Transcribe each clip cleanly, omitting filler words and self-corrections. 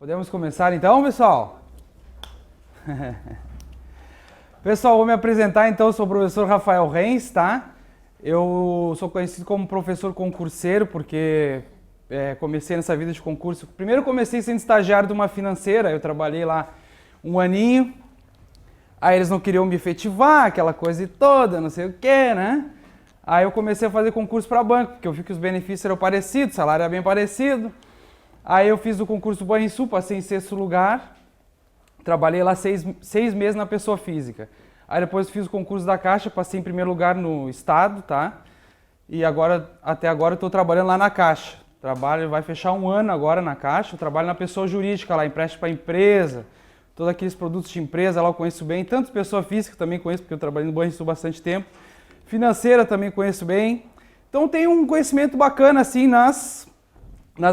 Podemos começar então, pessoal? Pessoal, vou me apresentar então, eu sou o professor Rafael Renz, tá? Eu sou conhecido como professor concurseiro porque comecei nessa vida de concurso. Primeiro comecei sendo estagiário de uma financeira, eu trabalhei lá um aninho, aí eles não queriam me efetivar, aquela coisa toda, não sei o que, né? Aí eu comecei a fazer concurso para banco, porque eu vi que os benefícios eram parecidos, o salário era bem parecido. Aí eu fiz o concurso do Banrisul, passei em 6º lugar, trabalhei lá seis meses na pessoa física. Aí depois fiz o concurso da Caixa, passei em 1º lugar no estado, tá? E agora, até agora eu estou trabalhando lá na Caixa. Vai fechar um ano agora na Caixa, eu trabalho na pessoa jurídica lá, empréstimo para empresa, todos aqueles produtos de empresa lá eu conheço bem, tanto pessoa física também conheço, porque eu trabalhei no Banrisul bastante tempo, financeira também conheço bem. Então tenho um conhecimento bacana assim nas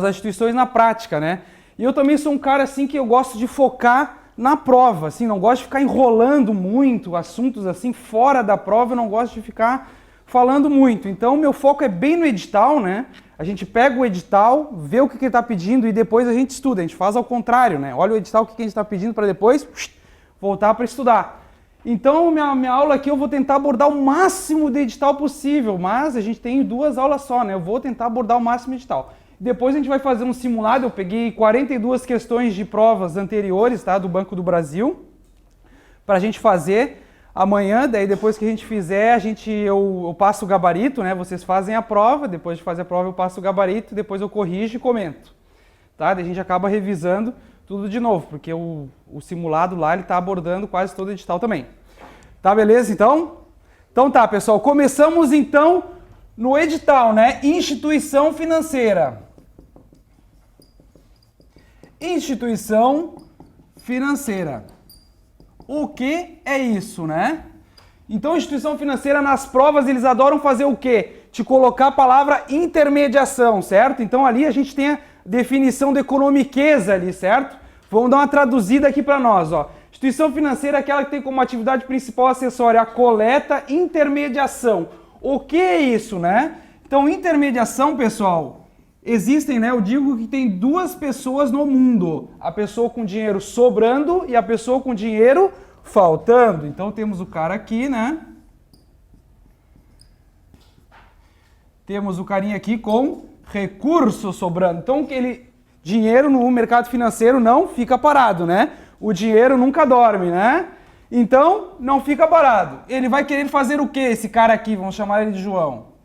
instituições na prática, né? E eu também sou um cara assim que eu gosto de focar na prova, assim, não gosto de ficar enrolando muito assuntos assim fora da prova, eu não gosto de ficar falando muito. Então meu foco é bem no edital, né? A gente pega o edital, vê o que ele está pedindo e depois a gente estuda, a gente faz ao contrário, né? Olha o edital, o que a gente está pedindo para depois voltar para estudar. Então minha aula aqui eu vou tentar abordar o máximo de edital possível, mas a gente tem 2 aulas só, né? Eu vou tentar abordar o máximo de edital. Depois a gente vai fazer um simulado, eu peguei 42 questões de provas anteriores, tá, do Banco do Brasil, para a gente fazer amanhã, daí depois que a gente fizer, eu passo o gabarito, né, vocês fazem a prova, depois de fazer a prova eu passo o gabarito, depois eu corrijo e comento, tá, daí a gente acaba revisando tudo de novo, porque o simulado lá, ele está abordando quase todo o edital também. Tá, beleza, então? Então tá, pessoal, começamos então no edital, né, instituição financeira. Instituição financeira. O que é isso, né? Então, instituição financeira, nas provas, eles adoram fazer o quê? Te colocar a palavra intermediação, certo? Então, ali a gente tem a definição de economiqueza ali, certo? Vamos dar uma traduzida aqui para nós, ó. Instituição financeira é aquela que tem como atividade principal acessória a coleta e intermediação. O que é isso, né? Então, intermediação, pessoal... Existem, né? Eu digo que tem 2 pessoas no mundo. A pessoa com dinheiro sobrando e a pessoa com dinheiro faltando. Então temos o cara aqui, né? Temos o carinha aqui com recurso sobrando. Então dinheiro no mercado financeiro não fica parado, né? O dinheiro nunca dorme, né? Então não fica parado. Ele vai querer fazer o quê? Esse cara aqui, vamos chamar ele de João.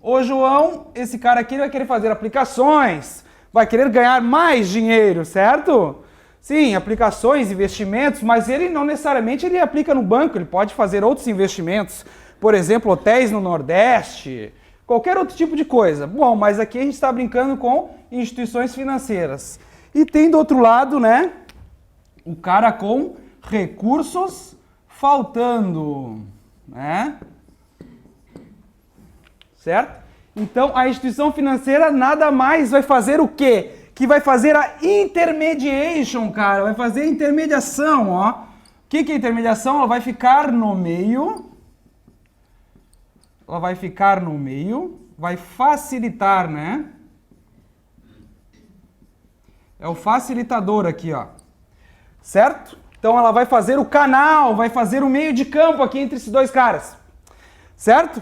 Ô João, esse cara aqui vai querer fazer aplicações, vai querer ganhar mais dinheiro, certo? Sim, aplicações, investimentos, mas ele não necessariamente ele aplica no banco, ele pode fazer outros investimentos, por exemplo, hotéis no Nordeste, qualquer outro tipo de coisa. Bom, mas aqui a gente está brincando com instituições financeiras. E tem do outro lado, né, o cara com recursos faltando, né? Certo? Então, a instituição financeira nada mais vai fazer o quê? Que vai fazer a intermediation, cara. Vai fazer a intermediação, ó. O que é intermediação? Ela vai ficar no meio. Ela vai ficar no meio. Vai facilitar, né? É o facilitador aqui, ó. Certo? Então, ela vai fazer o canal, vai fazer o meio de campo aqui entre esses 2 caras. Certo?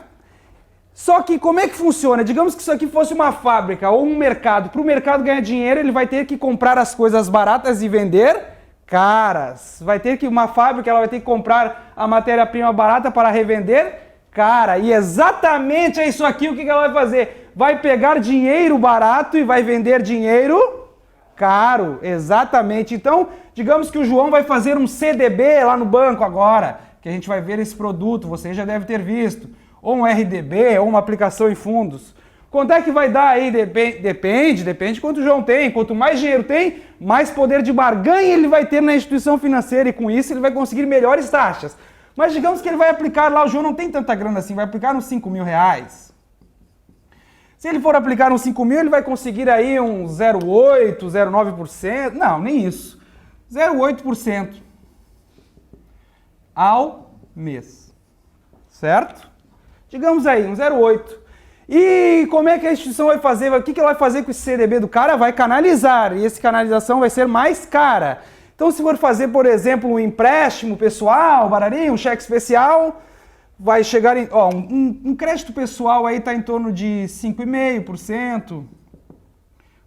Só que como é que funciona? Digamos que isso aqui fosse uma fábrica ou um mercado. Para o mercado ganhar dinheiro, ele vai ter que comprar as coisas baratas e vender caras. Uma fábrica ela vai ter que comprar a matéria-prima barata para revender cara. E exatamente é isso aqui o que ela vai fazer. Vai pegar dinheiro barato e vai vender dinheiro caro. Exatamente. Então, digamos que o João vai fazer um CDB lá no banco agora, que a gente vai ver esse produto, você já deve ter visto. Ou um RDB, ou uma aplicação em fundos. Quanto é que vai dar aí? Depende de quanto o João tem. Quanto mais dinheiro tem, mais poder de barganha ele vai ter na instituição financeira e com isso ele vai conseguir melhores taxas. Mas digamos que ele vai aplicar lá, o João não tem tanta grana assim, vai aplicar uns 5 mil reais. Se ele for aplicar uns 5 mil, ele vai conseguir aí um 0,8%, 0,9%, não, nem isso. 0,8% ao mês. Certo? Digamos aí, um 0,8%. E como é que a instituição vai fazer? O que ela vai fazer com esse CDB do cara? Vai canalizar, e essa canalização vai ser mais cara. Então, se for fazer, por exemplo, um empréstimo pessoal, barari, um cheque especial, vai chegar em... Ó, um crédito pessoal aí está em torno de 5,5%,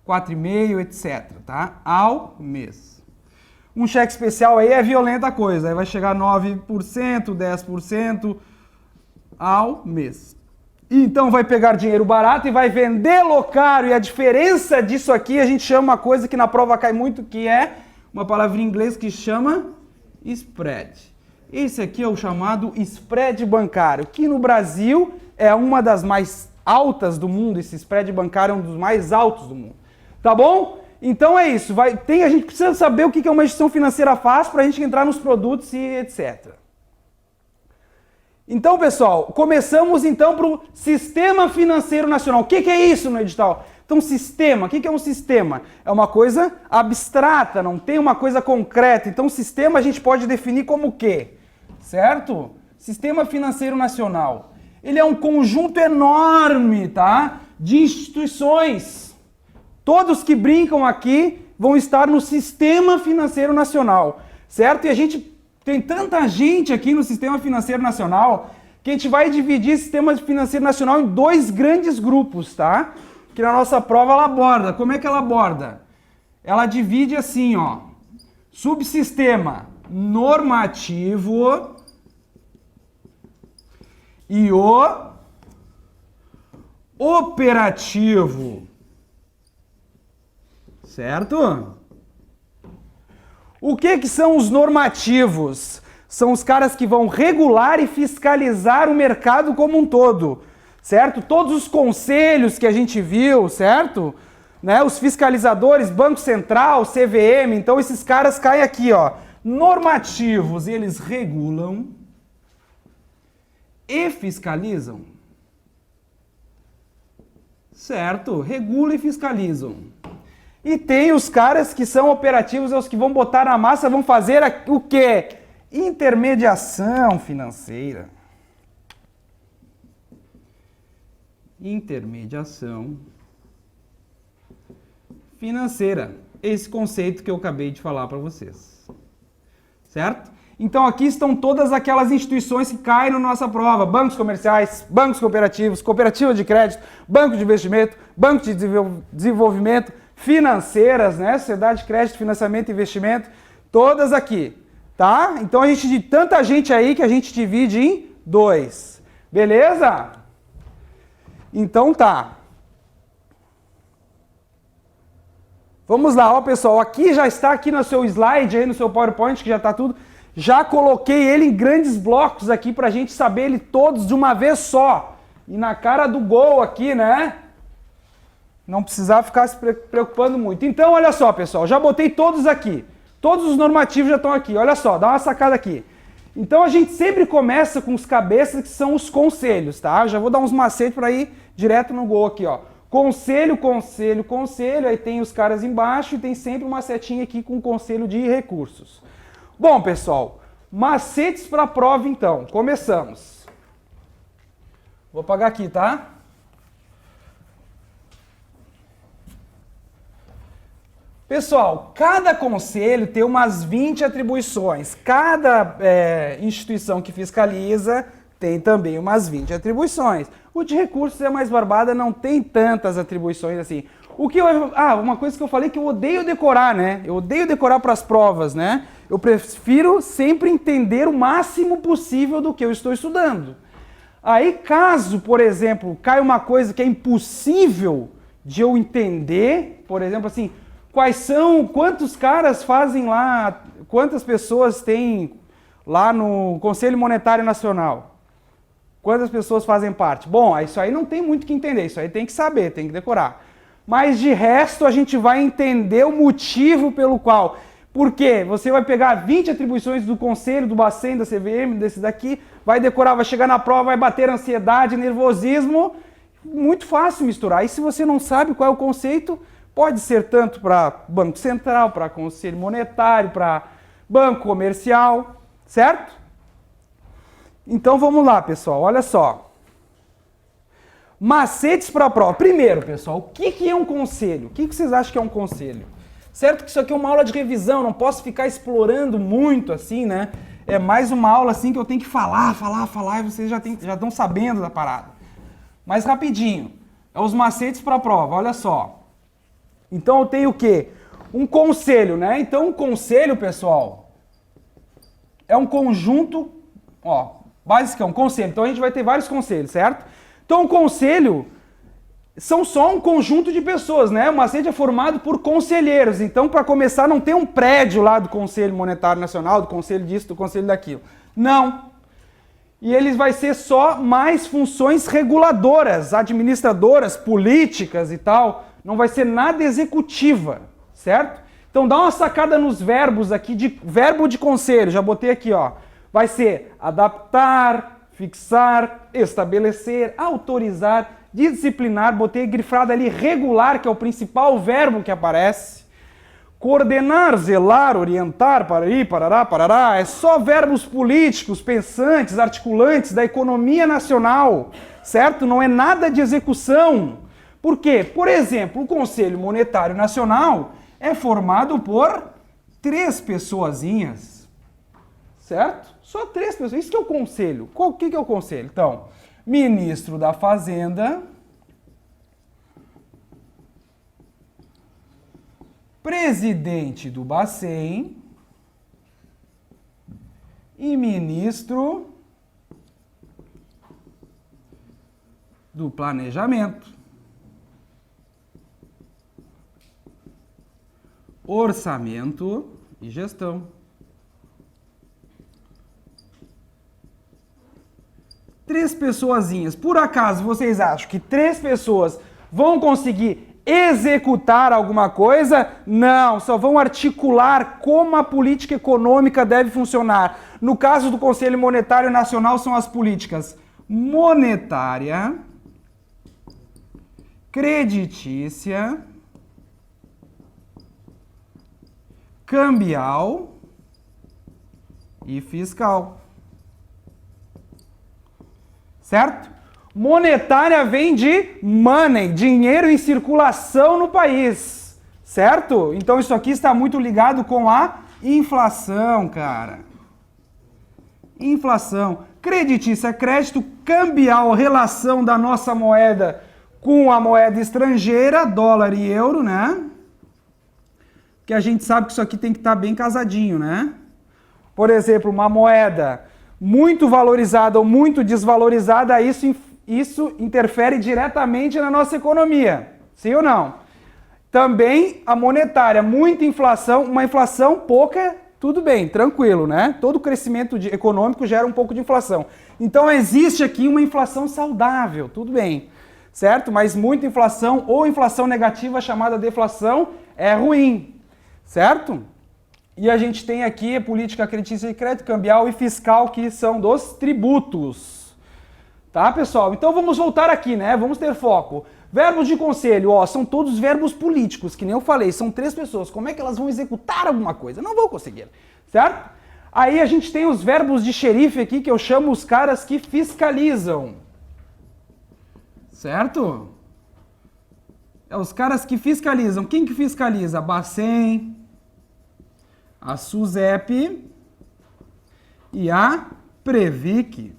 4,5%, etc. Tá? Ao mês. Um cheque especial aí é violenta a coisa, aí vai chegar a 9%, 10% ao mês. Então vai pegar dinheiro barato e vai vendê-lo caro, e a diferença disso aqui a gente chama uma coisa que na prova cai muito, que é uma palavra em inglês que chama spread. Esse aqui é o chamado spread bancário, que no Brasil é uma das mais altas do mundo, esse spread bancário é um dos mais altos do mundo. Tá bom? Então é isso, a gente precisa saber o que uma instituição financeira faz para a gente entrar nos produtos e etc. Então, pessoal, começamos então para o Sistema Financeiro Nacional. O que é isso no edital? Então, sistema, o que é um sistema? É uma coisa abstrata, não tem uma coisa concreta. Então, sistema a gente pode definir como o quê? Certo? Sistema Financeiro Nacional. Ele é um conjunto enorme, tá? De instituições. Todos que brincam aqui vão estar no Sistema Financeiro Nacional, certo? E a gente tem tanta gente aqui no Sistema Financeiro Nacional que a gente vai dividir o Sistema Financeiro Nacional em dois grandes grupos, tá? Que na nossa prova ela aborda. Como é que ela aborda? Ela divide assim, ó. Subsistema normativo e o operativo. Certo? O que são os normativos? São os caras que vão regular e fiscalizar o mercado como um todo, certo? Todos os conselhos que a gente viu, certo? Né? Os fiscalizadores, Banco Central, CVM, então esses caras caem aqui, ó. Normativos, eles regulam e fiscalizam. Certo? Regulam e fiscalizam. E tem os caras que são operativos, é os que vão botar na massa, vão fazer o quê? Intermediação financeira. Intermediação financeira. Esse conceito que eu acabei de falar para vocês. Certo? Então aqui estão todas aquelas instituições que caem na nossa prova. Bancos comerciais, bancos cooperativos, cooperativa de crédito, banco de investimento, banco de desenvolvimento, financeiras, né? Sociedade de crédito, financiamento e investimento, todas aqui, tá? Então a gente, de tanta gente aí que a gente divide em dois, beleza? Então tá. Vamos lá, ó pessoal, aqui já está aqui no seu slide, aí no seu PowerPoint, que já está tudo, já coloquei ele em grandes blocos aqui pra gente saber ele todos de uma vez só, e na cara do gol aqui, né? Não precisar ficar se preocupando muito. Então, olha só, pessoal, já botei todos aqui. Todos os normativos já estão aqui. Olha só, dá uma sacada aqui. Então, a gente sempre começa com os cabeças, que são os conselhos, tá? Eu já vou dar uns macetes para ir direto no gol aqui, ó. Conselho, conselho, conselho. Aí tem os caras embaixo e tem sempre uma setinha aqui com o conselho de recursos. Bom, pessoal, macetes para a prova, então. Começamos. Vou apagar aqui, tá? Pessoal, cada conselho tem umas 20 atribuições. Cada instituição que fiscaliza tem também umas 20 atribuições. O de recursos é mais barbada, não tem tantas atribuições assim. Uma coisa que eu falei que eu odeio decorar, né? Eu odeio decorar para as provas, né? Eu prefiro sempre entender o máximo possível do que eu estou estudando. Aí, caso, por exemplo, caia uma coisa que é impossível de eu entender, por exemplo, assim, quantos caras fazem lá, quantas pessoas tem lá no Conselho Monetário Nacional? Quantas pessoas fazem parte? Bom, isso aí não tem muito o que entender, isso aí tem que saber, tem que decorar. Mas de resto a gente vai entender o motivo pelo qual. Por quê? Você vai pegar 20 atribuições do Conselho, do Bacen, da CVM, desse daqui, vai decorar, vai chegar na prova, vai bater ansiedade, nervosismo, muito fácil misturar. E se você não sabe qual é o conceito, pode ser tanto para Banco Central, para Conselho Monetário, para Banco Comercial, certo? Então vamos lá, pessoal, olha só. Macetes para a prova. Primeiro, pessoal, o que é um conselho? O que vocês acham que é um conselho? Certo que isso aqui é uma aula de revisão, não posso ficar explorando muito assim, né? É mais uma aula assim que eu tenho que falar, e vocês já estão sabendo da parada. Mas rapidinho, é os macetes para a prova, olha só. Então eu tenho o quê? Um conselho, né? Então um conselho, pessoal, é um conjunto, ó, básico é um conselho. Então a gente vai ter vários conselhos, certo? Então um conselho são só um conjunto de pessoas, né? O macete é formado por conselheiros. Então, para começar, não tem um prédio lá do Conselho Monetário Nacional, do conselho disso, do conselho daquilo. Não. E eles vai ser só mais funções reguladoras, administradoras, políticas e tal. Não vai ser nada executiva, certo? Então dá uma sacada nos verbos aqui, de verbo de conselho, já botei aqui, ó. Vai ser adaptar, fixar, estabelecer, autorizar, disciplinar, botei grifado ali regular, que é o principal verbo que aparece. Coordenar, zelar, orientar, parari, parará, parará, é só verbos políticos, pensantes, articulantes da economia nacional, certo? Não é nada de execução. Por quê? Por exemplo, o Conselho Monetário Nacional é formado por 3 pessoazinhas, certo? Só 3 pessoas. Isso que é o conselho. O que é o conselho? Então, ministro da Fazenda, presidente do Bacen e ministro do Planejamento, Orçamento e Gestão. 3 pessoazinhas. Por acaso vocês acham que 3 pessoas vão conseguir executar alguma coisa? Não, só vão articular como a política econômica deve funcionar. No caso do Conselho Monetário Nacional são as políticas monetária, creditícia, cambial e fiscal. Certo? Monetária vem de money, dinheiro em circulação no país. Certo? Então isso aqui está muito ligado com a inflação, cara. Inflação. Creditícia, crédito, cambial, relação da nossa moeda com a moeda estrangeira, dólar e euro, né? Que a gente sabe que isso aqui tem que estar bem casadinho, né? Por exemplo, uma moeda muito valorizada ou muito desvalorizada, isso interfere diretamente na nossa economia. Sim ou não? Também a monetária, muita inflação, uma inflação pouca, tudo bem, tranquilo, né? Todo crescimento econômico gera um pouco de inflação. Então existe aqui uma inflação saudável, tudo bem, certo? Mas muita inflação ou inflação negativa, chamada deflação, é ruim, certo? E a gente tem aqui a política creditícia de crédito, cambial e fiscal, que são dos tributos. Tá, pessoal? Então vamos voltar aqui, né? Vamos ter foco. Verbos de conselho, ó, são todos verbos políticos, que nem eu falei, são 3 pessoas. Como é que elas vão executar alguma coisa? Não vão conseguir, certo? Aí a gente tem os verbos de xerife aqui, que eu chamo os caras que fiscalizam. Certo? É os caras que fiscalizam. Quem que fiscaliza? Bacen, a SUSEP e a Previc.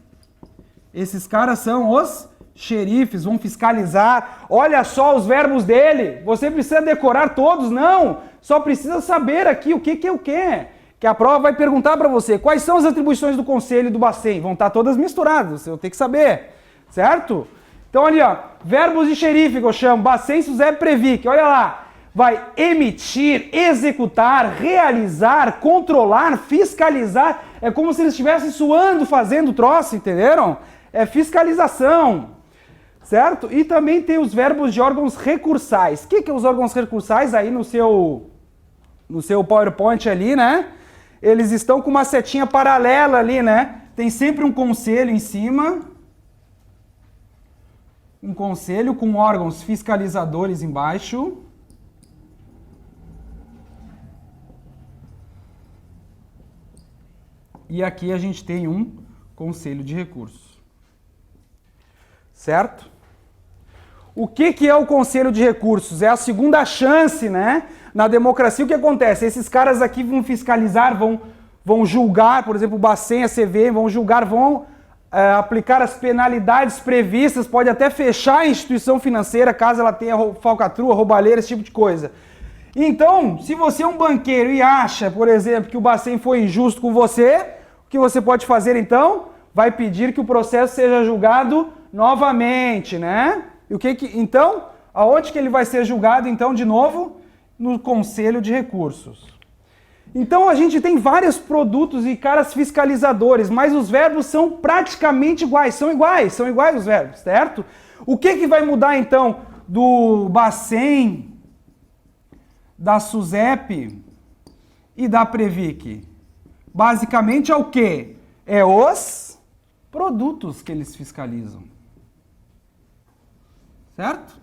Esses caras são os xerifes, vão fiscalizar. Olha só os verbos dele. Você precisa decorar todos? Não. Só precisa saber aqui o que é o que. Que a prova vai perguntar para você quais são as atribuições do Conselho e do Bacen. Vão estar todas misturadas, você vai ter que saber. Certo? Então ali, ó, verbos de xerife que eu chamo, Bacen, SUSEP, Previc. Olha lá. Vai emitir, executar, realizar, controlar, fiscalizar. É como se eles estivessem suando fazendo troço, entenderam? É fiscalização, certo? E também tem os verbos de órgãos recursais. O que é os órgãos recursais? Aí no seu PowerPoint ali, né? Eles estão com uma setinha paralela ali, né? Tem sempre um conselho em cima. Um conselho com órgãos fiscalizadores embaixo. E aqui a gente tem um conselho de recursos. Certo? O que é o Conselho de Recursos? É a segunda chance, né? Na democracia, o que acontece? Esses caras aqui vão fiscalizar, vão julgar, por exemplo, o Bacen, a CVM, vão julgar, vão aplicar as penalidades previstas, pode até fechar a instituição financeira, caso ela tenha falcatrua, roubalheira, esse tipo de coisa. Então, se você é um banqueiro e acha, por exemplo, que o Bacen foi injusto com você, o que você pode fazer então? Vai pedir que o processo seja julgado novamente, né? E então, aonde que ele vai ser julgado então de novo? No Conselho de Recursos. Então a gente tem vários produtos e caras fiscalizadores, mas os verbos são praticamente iguais, são iguais os verbos, certo? O que vai mudar então do Bacen, da SUSEP e da Previc? Basicamente é o quê? É os produtos que eles fiscalizam. Certo?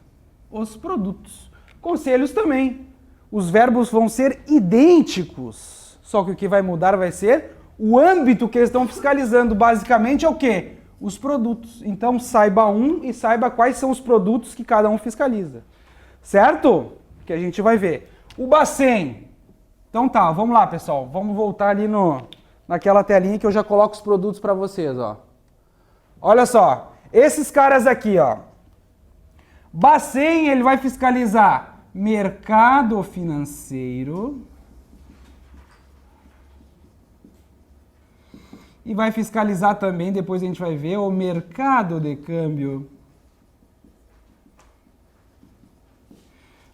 Os produtos. Conselhos também. Os verbos vão ser idênticos, só que o que vai mudar vai ser o âmbito que eles estão fiscalizando. Basicamente é o quê? Os produtos. Então saiba e saiba quais são os produtos que cada um fiscaliza. Certo? Que a gente vai ver. O Bacen. Então tá, vamos lá, pessoal. Vamos voltar ali naquela telinha que eu já coloco os produtos para vocês, ó. Olha só, esses caras aqui, ó. Bacen, ele vai fiscalizar mercado financeiro e vai fiscalizar também, depois a gente vai ver, o mercado de câmbio.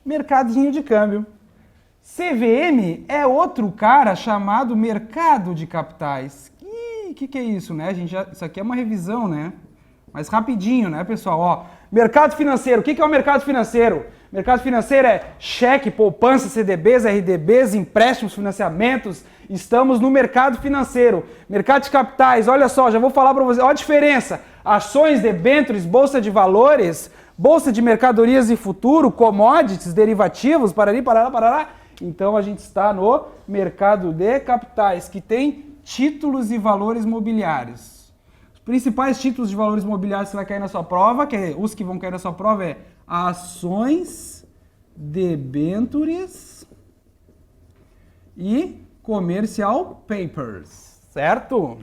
Mercadinho de câmbio. CVM é outro cara chamado mercado de capitais. Que é isso, né? Isso aqui é uma revisão, né? Mas rapidinho, né, pessoal? Ó, mercado financeiro. O que é o mercado financeiro? Mercado financeiro é cheque, poupança, CDBs, RDBs, empréstimos, financiamentos. Estamos no mercado financeiro. Mercado de capitais, olha só, já vou falar para vocês. Olha a diferença. Ações, debêntures, bolsa de valores, bolsa de mercadorias e futuro, commodities, derivativos, parari, parará, parará. Então a gente está no mercado de capitais, que tem títulos e valores mobiliários. Os principais títulos de valores mobiliários que vai cair na sua prova, os que vão cair na sua prova é ações, debêntures e commercial papers, certo?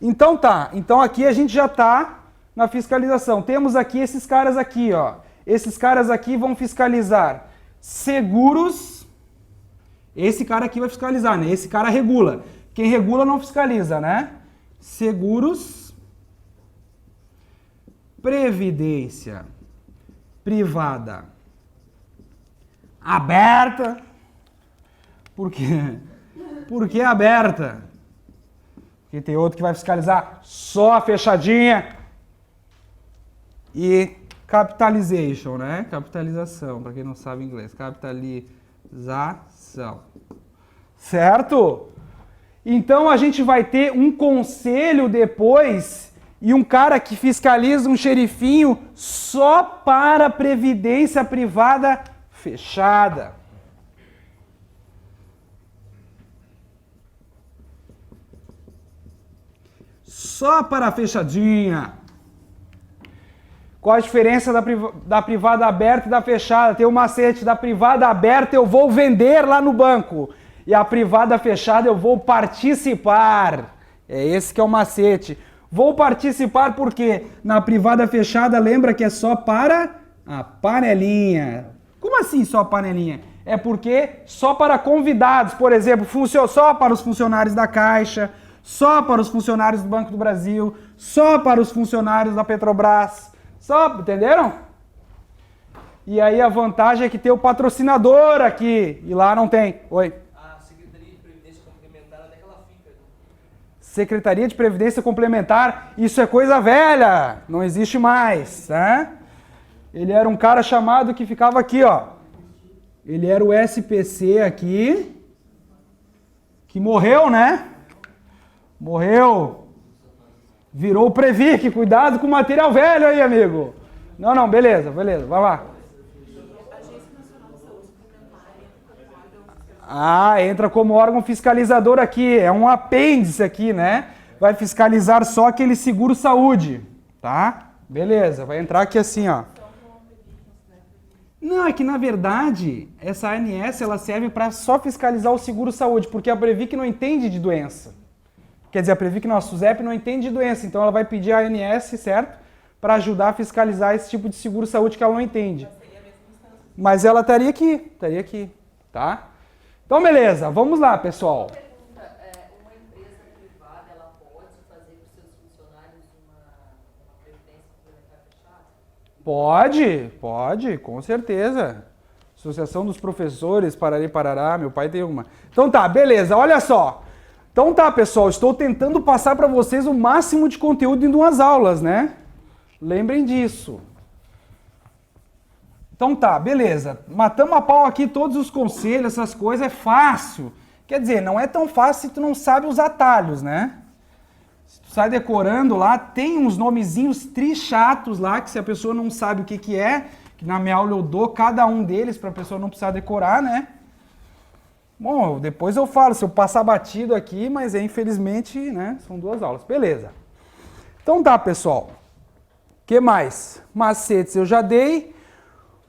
Então tá, então aqui a gente já está na fiscalização. Temos aqui esses caras aqui, ó. Esses caras aqui vão fiscalizar seguros. Esse cara aqui vai fiscalizar, né? Esse cara regula. Quem regula não fiscaliza, né? Seguros, previdência privada aberta. Por quê? Por que aberta? Porque tem outro que vai fiscalizar só a fechadinha. E capitalization, né? Capitalização, para quem não sabe inglês. Capitalização. Certo? Então a gente vai ter um conselho depois e um cara que fiscaliza um xerifinho só para previdência privada fechada. Só para a fechadinha. Qual a diferença da privada aberta e da fechada? Tem o macete da privada aberta, eu vou vender lá no banco. E a privada fechada eu vou participar. É esse que é o macete. Vou participar porque na privada fechada lembra que é só para a panelinha. Como assim só a panelinha? É porque só para convidados, por exemplo, só para os funcionários da Caixa, só para os funcionários do Banco do Brasil, só para os funcionários da Petrobras. Só, entenderam? E aí a vantagem é que tem o patrocinador aqui e lá não tem. Oi. Secretaria de Previdência Complementar, isso é coisa velha, não existe mais, né? Ele era um cara chamado que ficava aqui, ó. Ele era o SPC aqui, que morreu, né? Morreu. Virou o Previc, cuidado com o material velho aí, amigo. Não, beleza, vai lá. Entra como órgão fiscalizador aqui, é um apêndice aqui, né? Vai fiscalizar só aquele seguro-saúde, tá? Beleza, vai entrar aqui assim, ó. Não, é que na verdade, essa ANS ela serve para só fiscalizar o seguro-saúde, porque a Previc não entende de doença. Quer dizer, a Previc não, a SUSEP não entende de doença, então ela vai pedir a ANS, certo? Para ajudar a fiscalizar esse tipo de seguro-saúde que ela não entende. Mas ela estaria aqui, tá? Então, beleza, vamos lá, pessoal. Uma empresa privada, ela pode fazer para os seus funcionários uma previdência complementar fechada? Pode, com certeza. Associação dos Professores, Parari Parará, meu pai tem uma. Então tá, beleza, olha só. Então tá, pessoal, estou tentando passar para vocês o máximo de conteúdo em 2 aulas, né? Lembrem disso. Então tá, beleza. Matamos a pau aqui todos os conselhos, essas coisas, é fácil. Quer dizer, não é tão fácil se tu não sabe os atalhos, né? Se tu sai decorando lá, tem uns nomezinhos trichatos lá, que se a pessoa não sabe o que que é, que na minha aula eu dou cada um deles para a pessoa não precisar decorar, né? Bom, depois eu falo, se eu passar batido aqui, mas infelizmente, né, são 2 aulas. Beleza. Então tá, pessoal. O que mais? Macetes eu já dei.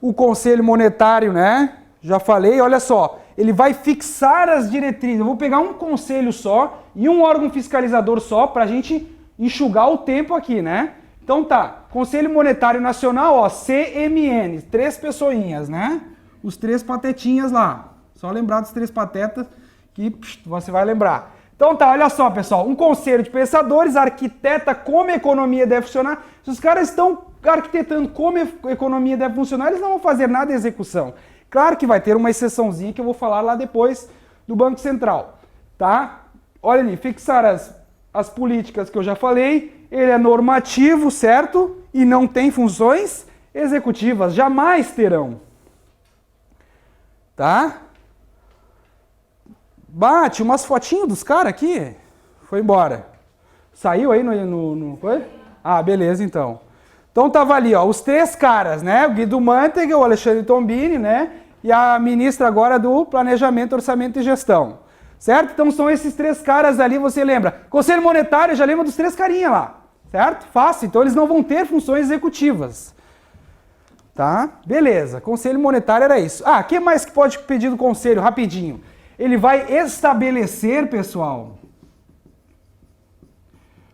O Conselho Monetário, né? Já falei, olha só. Ele vai fixar as diretrizes. Eu vou pegar um conselho só e um órgão fiscalizador só para a gente enxugar o tempo aqui, né? Então tá. Conselho Monetário Nacional, ó, CMN, 3 pessoinhas, né? Os 3 patetinhas lá. Só lembrar dos 3 patetas que você vai lembrar. Então tá, olha só, pessoal. Um conselho de pensadores arquiteta como a economia deve funcionar. Se os caras estão arquitetando como a economia deve funcionar, eles não vão fazer nada de execução. Claro que vai ter uma exceçãozinha que eu vou falar lá depois do Banco Central, tá? Olha ali, fixar as políticas que eu já falei. Ele é normativo, certo? E não tem funções executivas. Jamais terão. Tá? Bate umas fotinhos dos caras aqui. Foi embora. Saiu aí no... Foi? Ah, beleza, então. Então tava ali, ó, os 3 caras, né? O Guido Mantega, o Alexandre Tombini, né? E a ministra agora do Planejamento, Orçamento e Gestão. Certo? Então são esses 3 caras ali, você lembra. Conselho Monetário, já lembra dos 3 carinha lá. Certo? Fácil. Então eles não vão ter funções executivas. Tá? Beleza. Conselho Monetário era isso. Ah, o que mais que pode pedir do conselho? Rapidinho. Ele vai estabelecer, pessoal.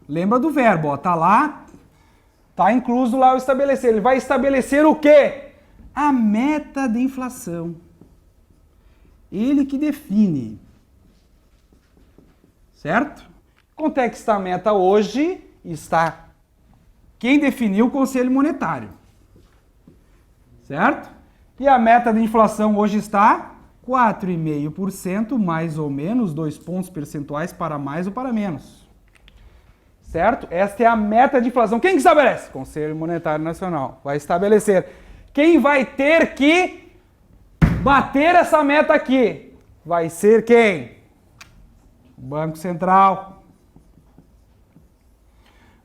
Lembra do verbo, ó. Tá lá, tá incluso lá o estabelecer. Ele vai estabelecer o quê? A meta de inflação. Ele que define. Certo? Quanto é que está a meta hoje? Está quem definiu o Conselho Monetário. Certo? E a meta de inflação hoje está 4,5%, mais ou menos, 2 pontos percentuais para mais ou para menos. Certo? Esta é a meta de inflação. Quem que estabelece? Conselho Monetário Nacional. Vai estabelecer. Quem vai ter que bater essa meta aqui? Vai ser quem? O Banco Central.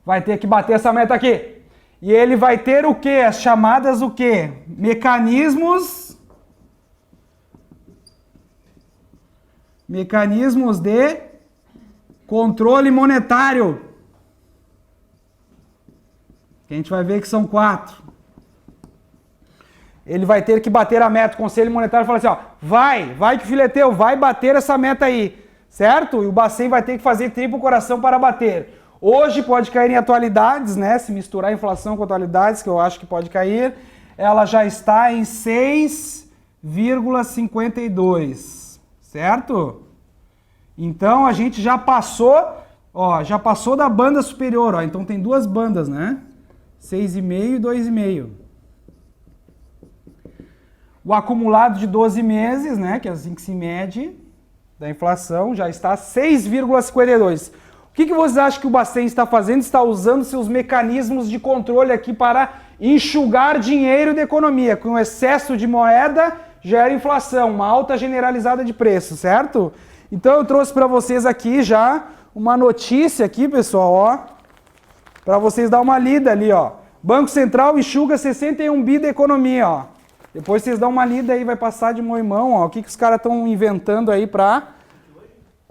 Vai ter que bater essa meta aqui. E ele vai ter o quê? As chamadas o quê? Mecanismos de controle monetário. Que a gente vai ver que são 4. Ele vai ter que bater a meta. O Conselho Monetário fala assim, ó, vai que filho é teu, vai bater essa meta aí, certo? E o Bacen vai ter que fazer triplo coração para bater. Hoje pode cair em atualidades, né? Se misturar a inflação com atualidades, que eu acho que pode cair, ela já está em 6,52, certo? Então a gente já passou, ó, já passou da banda superior, ó. Então tem 2 bandas, né? 6,5 e 2,5. O acumulado de 12 meses, né, que é assim que se mede, da inflação, já está 6,52. O que vocês acham que o Bacen está fazendo? Está usando seus mecanismos de controle aqui para enxugar dinheiro da economia. Com excesso de moeda, gera inflação, uma alta generalizada de preço, certo? Então eu trouxe para vocês aqui já uma notícia aqui, pessoal, ó, para vocês dar uma lida ali, ó. Banco Central enxuga 61 bi da economia, ó. Depois vocês dão uma lida aí, vai passar de mão em mão, ó. O que os caras estão inventando aí pra...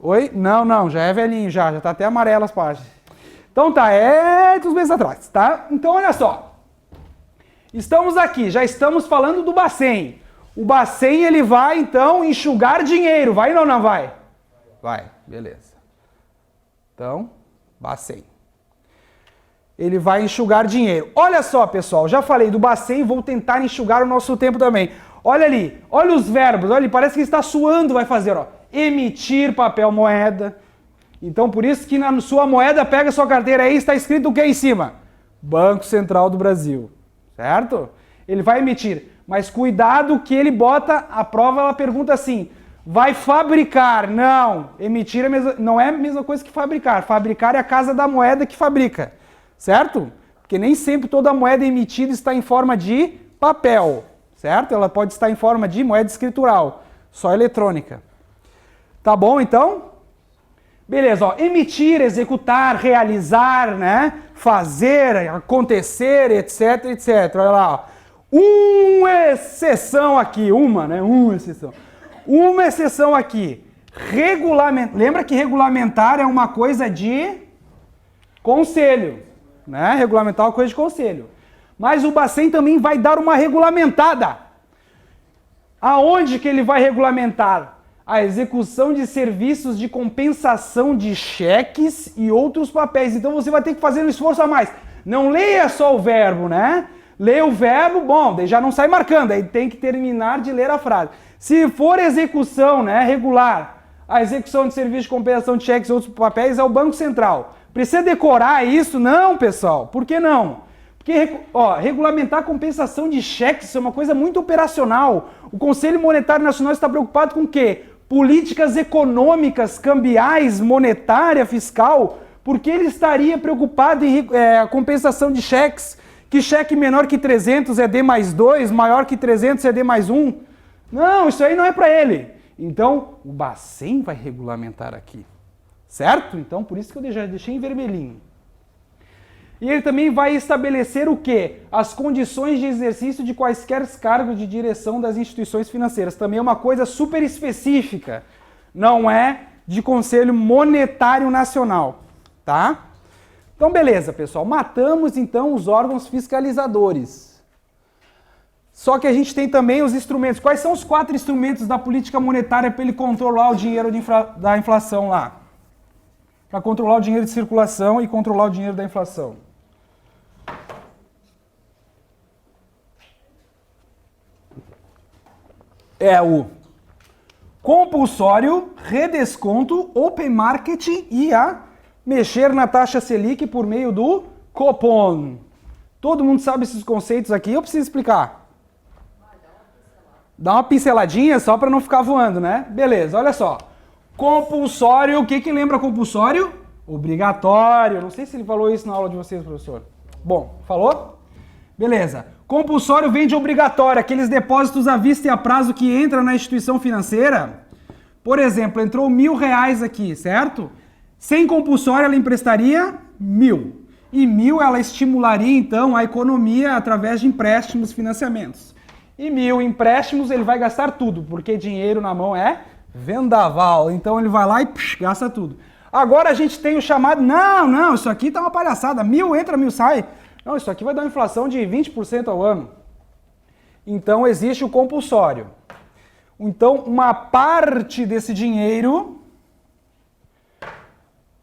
Oi? Não, já é velhinho, já tá até amarelo as páginas. Então tá, é dos meses atrás, tá? Então olha só. Estamos aqui, já estamos falando do Bacen. O Bacen, ele vai, então, enxugar dinheiro. Vai ou não vai? Vai, beleza. Então, Bacen. Ele vai enxugar dinheiro. Olha só, pessoal, já falei do Bacen, vou tentar enxugar o nosso tempo também. Olha ali, olha os verbos, olha ali, parece que está suando, vai fazer, ó. Emitir papel moeda. Então, por isso que na sua moeda, pega sua carteira aí, está escrito o que em cima? Banco Central do Brasil, certo? Ele vai emitir, mas cuidado que ele bota, a prova ela pergunta assim, vai fabricar? Não, emitir não é a mesma coisa que fabricar. Fabricar é a casa da moeda que fabrica. Certo? Porque nem sempre toda moeda emitida está em forma de papel, certo? Ela pode estar em forma de moeda escritural, só eletrônica. Tá bom, então? Beleza, ó, emitir, executar, realizar, né? Fazer, acontecer, etc, etc. Olha lá, ó. Uma exceção aqui, uma exceção. Uma exceção aqui. Lembra que regulamentar é uma coisa de conselho. Né? Regulamentar é uma coisa de conselho. Mas o Bacen também vai dar uma regulamentada. Aonde que ele vai regulamentar? A execução de serviços de compensação de cheques e outros papéis. Então você vai ter que fazer um esforço a mais. Não leia só o verbo, né? Leia o verbo, bom, daí já não sai marcando, aí tem que terminar de ler a frase. Se for execução, né, regular, a execução de serviços de compensação de cheques e outros papéis é o Banco Central. Precisa decorar isso? Não, pessoal. Por que não? Porque, ó, regulamentar a compensação de cheques é uma coisa muito operacional. O Conselho Monetário Nacional está preocupado com o quê? Políticas econômicas, cambiais, monetária, fiscal. Porque ele estaria preocupado em compensação de cheques. Que cheque menor que 300 é D mais 2, maior que 300 é D mais 1. Não, isso aí não é para ele. Então, o Bacen vai regulamentar aqui. Certo? Então, por isso que eu já deixei em vermelhinho. E ele também vai estabelecer o quê? As condições de exercício de quaisquer cargos de direção das instituições financeiras. Também é uma coisa super específica. Não é de Conselho Monetário Nacional. Tá? Então, beleza, pessoal. Matamos, então, os órgãos fiscalizadores. Só que a gente tem também os instrumentos. Quais são os 4 instrumentos da política monetária para ele controlar o dinheiro da inflação lá? Para controlar o dinheiro de circulação e controlar o dinheiro da inflação. É o compulsório, redesconto, open market e a mexer na taxa Selic por meio do cupom. Todo mundo sabe esses conceitos aqui, eu preciso explicar. Dá uma pinceladinha só para não ficar voando, né? Beleza, olha só. Compulsório, o que lembra compulsório? Obrigatório. Não sei se ele falou isso na aula de vocês, professor. Bom, falou? Beleza. Compulsório vem de obrigatório, aqueles depósitos à vista e a prazo que entram na instituição financeira. Por exemplo, entrou R$1.000 aqui, certo? Sem compulsório ela emprestaria 1.000. E 1.000 ela estimularia então a economia através de empréstimos, financiamentos. E 1.000 empréstimos ele vai gastar tudo, porque dinheiro na mão é vendaval. Então ele vai lá e gasta tudo. Agora a gente tem o chamado, não, isso aqui tá uma palhaçada, 1.000 entra, 1.000 sai. Não, isso aqui vai dar uma inflação de 20% ao ano. Então existe o compulsório. Então uma parte desse dinheiro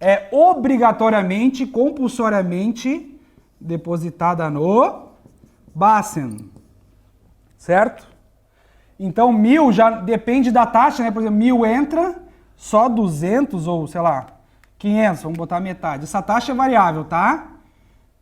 é obrigatoriamente, compulsoriamente depositada no Bacen. Certo? Então 1.000 já depende da taxa, né? Por exemplo, 1.000 entra, só 200 ou sei lá, 500, vamos botar metade. Essa taxa é variável, tá?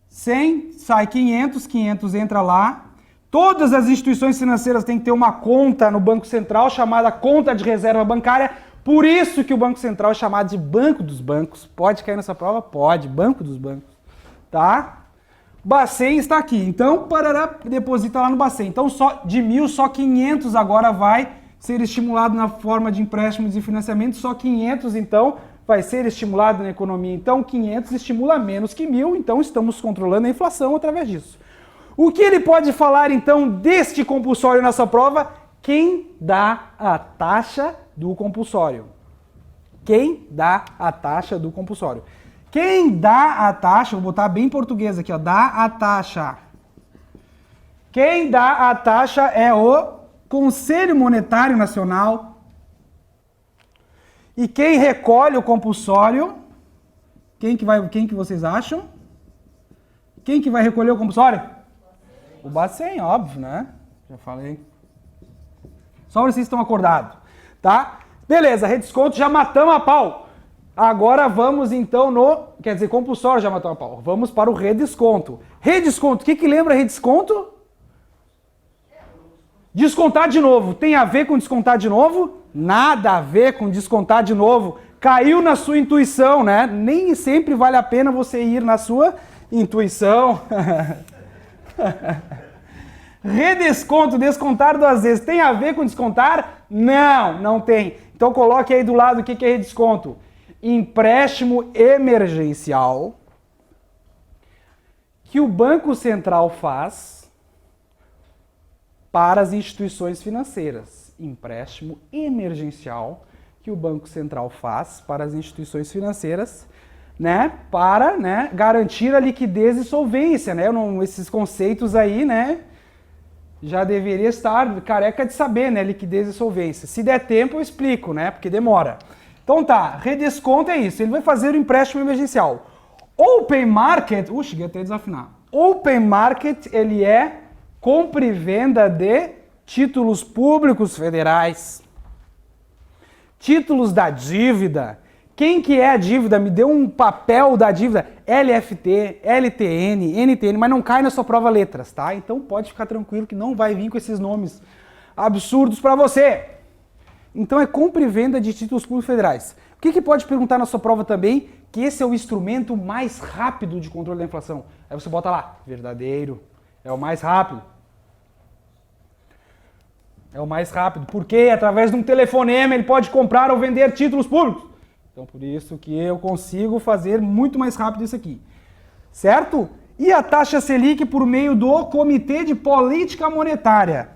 100 sai 500, 500 entra lá. Todas as instituições financeiras têm que ter uma conta no Banco Central chamada conta de reserva bancária. Por isso que o Banco Central é chamado de Banco dos Bancos. Pode cair nessa prova? Pode, Banco dos Bancos. Tá? Bacen está aqui. Então, parará, deposita lá no Bacen. Então, só de 1.000, só 500 agora vai ser estimulado na forma de empréstimos e financiamentos. Só 500, então, vai ser estimulado na economia. Então, 500 estimula menos que 1.000. Então, estamos controlando a inflação através disso. O que ele pode falar, então, deste compulsório nessa prova? Quem dá a taxa do compulsório? Quem dá a taxa do compulsório? Quem dá a taxa, vou botar bem em português aqui, ó, dá a taxa. Quem dá a taxa é o Conselho Monetário Nacional. E quem recolhe o compulsório, quem que vocês acham? Quem que vai recolher o compulsório? O Bacen, óbvio, né? Já falei. Só vocês estão acordados, tá? Beleza, redesconto, já matamos a pau. Agora vamos então no... Quer dizer, compulsório já matamos a pau. Vamos para o redesconto. Redesconto, o que lembra redesconto? Descontar de novo. Tem a ver com descontar de novo? Nada a ver com descontar de novo. Caiu na sua intuição, né? Nem sempre vale a pena você ir na sua intuição. Redesconto, descontar 2 vezes. Tem a ver com descontar? Não, não tem. Então coloque aí do lado o que é redesconto. Empréstimo emergencial que o Banco Central faz para as instituições financeiras. Empréstimo emergencial que o Banco Central faz para as instituições financeiras, né, para, né, garantir a liquidez e solvência, né? Esses conceitos aí, né, já deveria estar careca de saber, né, liquidez e solvência. Se der tempo eu explico, né, porque demora. Então tá, redesconto é isso, ele vai fazer o empréstimo emergencial. Open Market, cheguei até a desafinar. Open Market, ele é compra e venda de títulos públicos federais. Títulos da dívida. Quem que é a dívida? Me deu um papel da dívida. LFT, LTN, NTN, mas não cai na sua prova letras, tá? Então pode ficar tranquilo que não vai vir com esses nomes absurdos para você. Então é compra e venda de títulos públicos federais. O que pode perguntar na sua prova também? Que esse é o instrumento mais rápido de controle da inflação. Aí você bota lá, verdadeiro, é o mais rápido. É o mais rápido, porque através de um telefonema ele pode comprar ou vender títulos públicos. Então por isso que eu consigo fazer muito mais rápido isso aqui. Certo? E a taxa Selic por meio do Comitê de Política Monetária.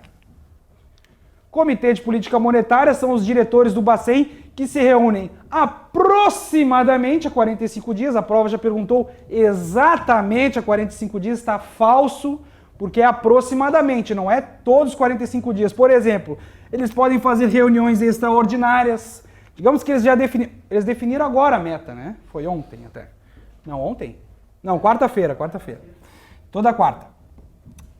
Comitê de Política Monetária são os diretores do Bacen que se reúnem aproximadamente a 45 dias. A prova já perguntou exatamente a 45 dias, está falso, porque é aproximadamente, não é todos os 45 dias. Por exemplo, eles podem fazer reuniões extraordinárias. Digamos que eles já definiram agora a meta, né? Foi ontem até. Não, ontem? Não, quarta-feira. Toda quarta.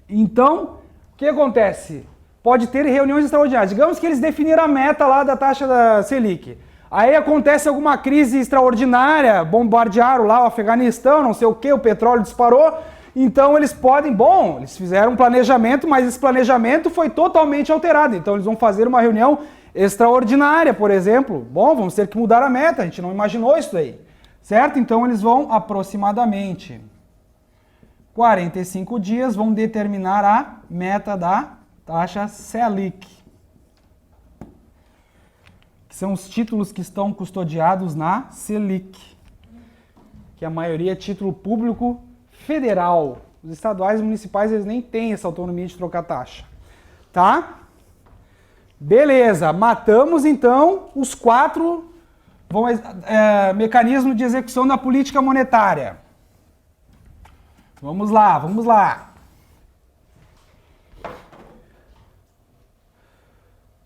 Então, o que acontece? Pode ter reuniões extraordinárias. Digamos que eles definiram a meta lá da taxa da Selic. Aí acontece alguma crise extraordinária, bombardearam lá o Afeganistão, não sei o que, o petróleo disparou. Então eles podem, eles fizeram um planejamento, mas esse planejamento foi totalmente alterado. Então eles vão fazer uma reunião extraordinária, por exemplo. Vamos ter que mudar a meta, a gente não imaginou isso aí. Certo? Então eles vão aproximadamente 45 dias, vão determinar a meta da taxa Selic, que são os títulos que estão custodiados na Selic, que a maioria é título público federal. Os estaduais e municipais eles nem têm essa autonomia de trocar taxa, tá? Beleza, matamos então os 4 mecanismos de execução da política monetária. Vamos lá.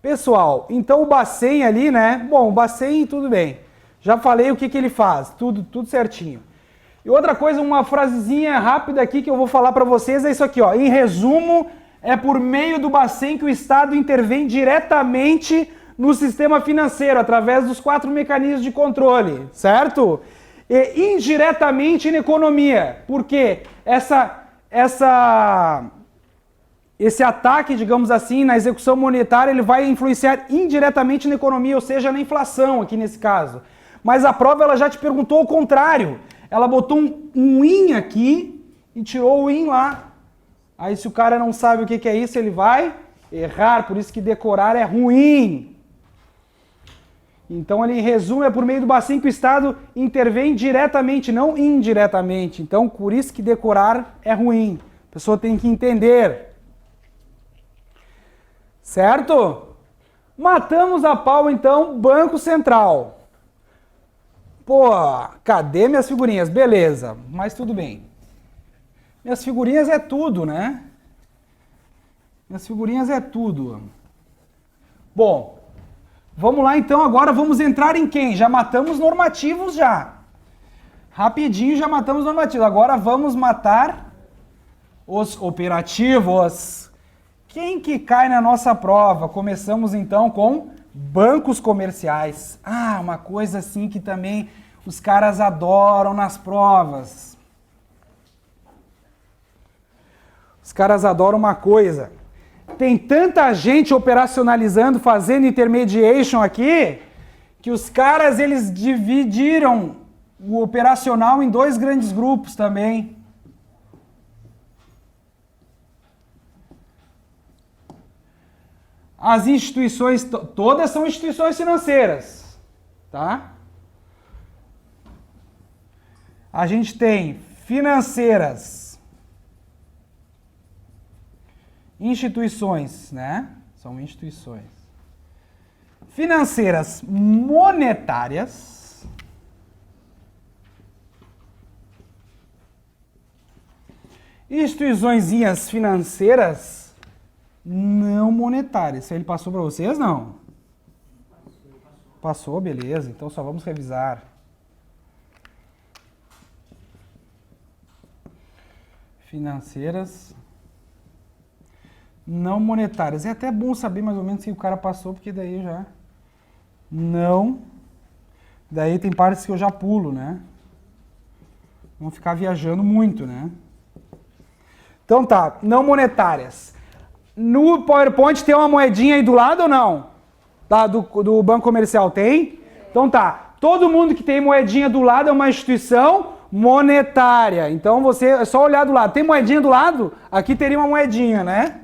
Pessoal, então o Bacen ali, né? O Bacen tudo bem. Já falei o que ele faz, tudo certinho. E outra coisa, uma frasezinha rápida aqui que eu vou falar para vocês é isso aqui, ó. Em resumo, é por meio do Bacen que o Estado intervém diretamente no sistema financeiro, através dos 4 mecanismos de controle, certo? E indiretamente na economia, porque esse ataque, digamos assim, na execução monetária, ele vai influenciar indiretamente na economia, ou seja, na inflação aqui nesse caso. Mas a prova ela já te perguntou o contrário. Ela botou um in aqui e tirou o in lá. Aí se o cara não sabe o que é isso, ele vai errar, por isso que decorar é ruim. Então, ele em resumo, é por meio do Bacen que o Estado intervém diretamente, não indiretamente. Então, por isso que decorar é ruim. A pessoa tem que entender. Certo? Matamos a pau, então, Banco Central. Cadê minhas figurinhas? Beleza, mas tudo bem. Minhas figurinhas é tudo, né? Minhas figurinhas é tudo. Bom, vamos lá então, agora vamos entrar em quem? Já matamos normativos já. Rapidinho já matamos normativos. Agora vamos matar os operativos. Quem que cai na nossa prova? Começamos então com bancos comerciais. Ah, uma coisa assim que também os caras adoram nas provas. Os caras adoram uma coisa. Tem tanta gente operacionalizando, fazendo intermediation aqui, que os caras eles dividiram o operacional em dois grandes grupos também. As instituições, todas são instituições financeiras, tá? A gente tem financeiras, instituições, né? São instituições. Financeiras monetárias. Instituiçõezinhas financeiras não monetárias. Ele passou para vocês, não? Passou, beleza. Então só vamos revisar. Financeiras não monetárias. É até bom saber mais ou menos que o cara passou, porque daí já não. Daí tem partes que eu já pulo, né? Vão ficar viajando muito, né? Então tá, não monetárias. No PowerPoint tem uma moedinha aí do lado ou não? Tá, do Banco Comercial tem? Então tá, todo mundo que tem moedinha do lado é uma instituição monetária. Então você é só olhar do lado. Tem moedinha do lado? Aqui teria uma moedinha, né?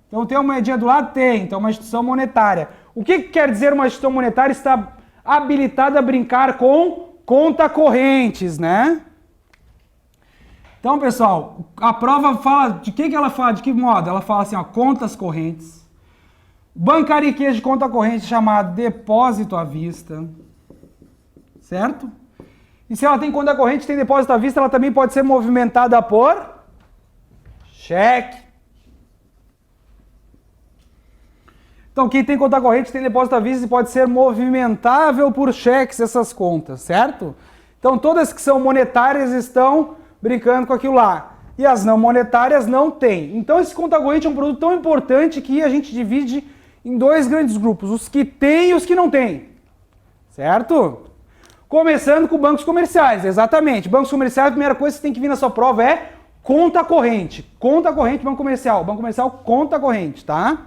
Então tem uma moedinha do lado? Tem. Então é uma instituição monetária. O que quer dizer uma instituição monetária? Está habilitada a brincar com conta correntes, né? Então, pessoal, a prova fala de que ela fala, de que modo? Ela fala assim, ó, contas correntes. Bancariquez de conta corrente chamado depósito à vista. Certo? E se ela tem conta corrente, tem depósito à vista, ela também pode ser movimentada por cheque. Então, quem tem conta corrente tem depósito à vista e pode ser movimentável por cheques essas contas, certo? Então, todas que são monetárias estão brincando com aquilo lá. E as não monetárias não tem. Então esse conta corrente é um produto tão importante que a gente divide em dois grandes grupos, os que tem e os que não tem. Certo? Começando com bancos comerciais, exatamente. Bancos comerciais, a primeira coisa que tem que vir na sua prova é conta corrente. Conta corrente, banco comercial. Banco comercial, conta corrente, tá?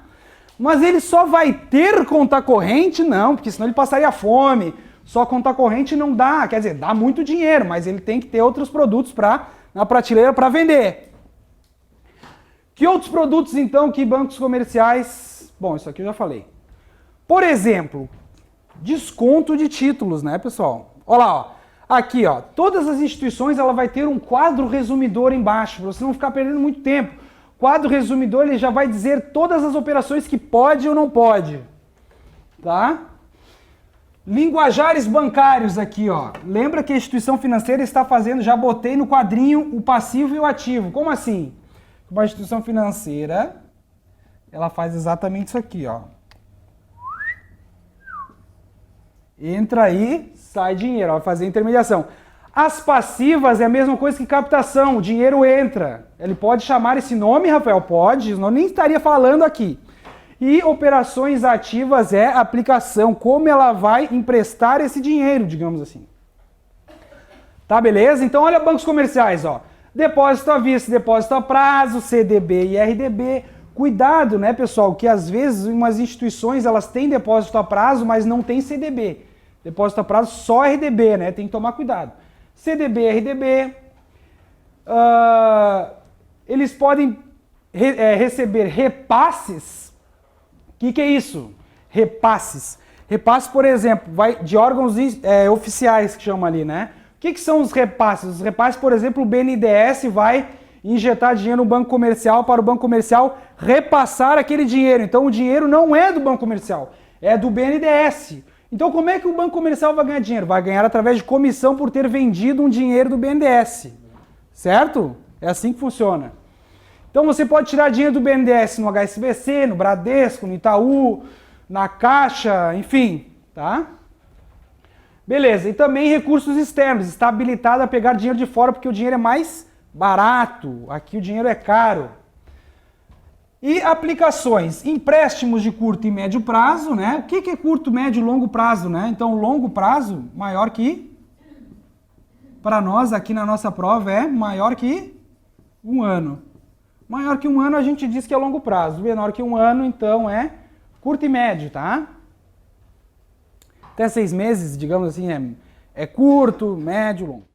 Mas ele só vai ter conta corrente? Não, porque senão ele passaria fome. Só conta corrente não dá, quer dizer, dá muito dinheiro, mas ele tem que ter outros produtos na prateleira para vender. Que outros produtos, então, que bancos comerciais... Bom, isso aqui eu já falei. Por exemplo, desconto de títulos, né, pessoal? Olha lá, ó. Aqui, ó, todas as instituições, ela vai ter um quadro resumidor embaixo, para você não ficar perdendo muito tempo. Quadro resumidor, ele já vai dizer todas as operações que pode ou não pode. Tá? Linguajares bancários aqui, ó. Lembra que a instituição financeira está fazendo, já botei no quadrinho o passivo e o ativo. Como assim? Uma instituição financeira, ela faz exatamente isso aqui, ó. Entra aí, sai dinheiro, ó, vai fazer intermediação. As passivas é a mesma coisa que captação, o dinheiro entra. Ele pode chamar esse nome, Rafael? Pode, senão nem estaria falando aqui. E operações ativas é a aplicação, como ela vai emprestar esse dinheiro, digamos assim. Tá, beleza? Então olha bancos comerciais, ó. Depósito à vista, depósito a prazo, CDB e RDB. Cuidado, né, pessoal, que às vezes umas instituições elas têm depósito a prazo, mas não tem CDB. Depósito a prazo só RDB, né? Tem que tomar cuidado. CDB, RDB. Eles podem receber repasses. O que é isso? Repasses. Repasse, por exemplo, vai de órgãos oficiais que chama ali, né? O que são os repasses? Os repasses, por exemplo, o BNDES vai injetar dinheiro no banco comercial para o banco comercial repassar aquele dinheiro. Então o dinheiro não é do banco comercial, é do BNDES. Então como é que o banco comercial vai ganhar dinheiro? Vai ganhar através de comissão por ter vendido um dinheiro do BNDES. Certo? É assim que funciona. Então você pode tirar dinheiro do BNDES no HSBC, no Bradesco, no Itaú, na Caixa, enfim, tá? Beleza, e também recursos externos, está habilitado a pegar dinheiro de fora porque o dinheiro é mais barato, aqui o dinheiro é caro. E aplicações, empréstimos de curto e médio prazo, né? O que é curto, médio e longo prazo, né? Então, longo prazo, maior que, para nós aqui na nossa prova, é maior que 1 ano. Maior que 1 ano a gente diz que é longo prazo, menor que 1 ano, então é curto e médio, tá? Até 6 meses, digamos assim, é curto, médio, longo.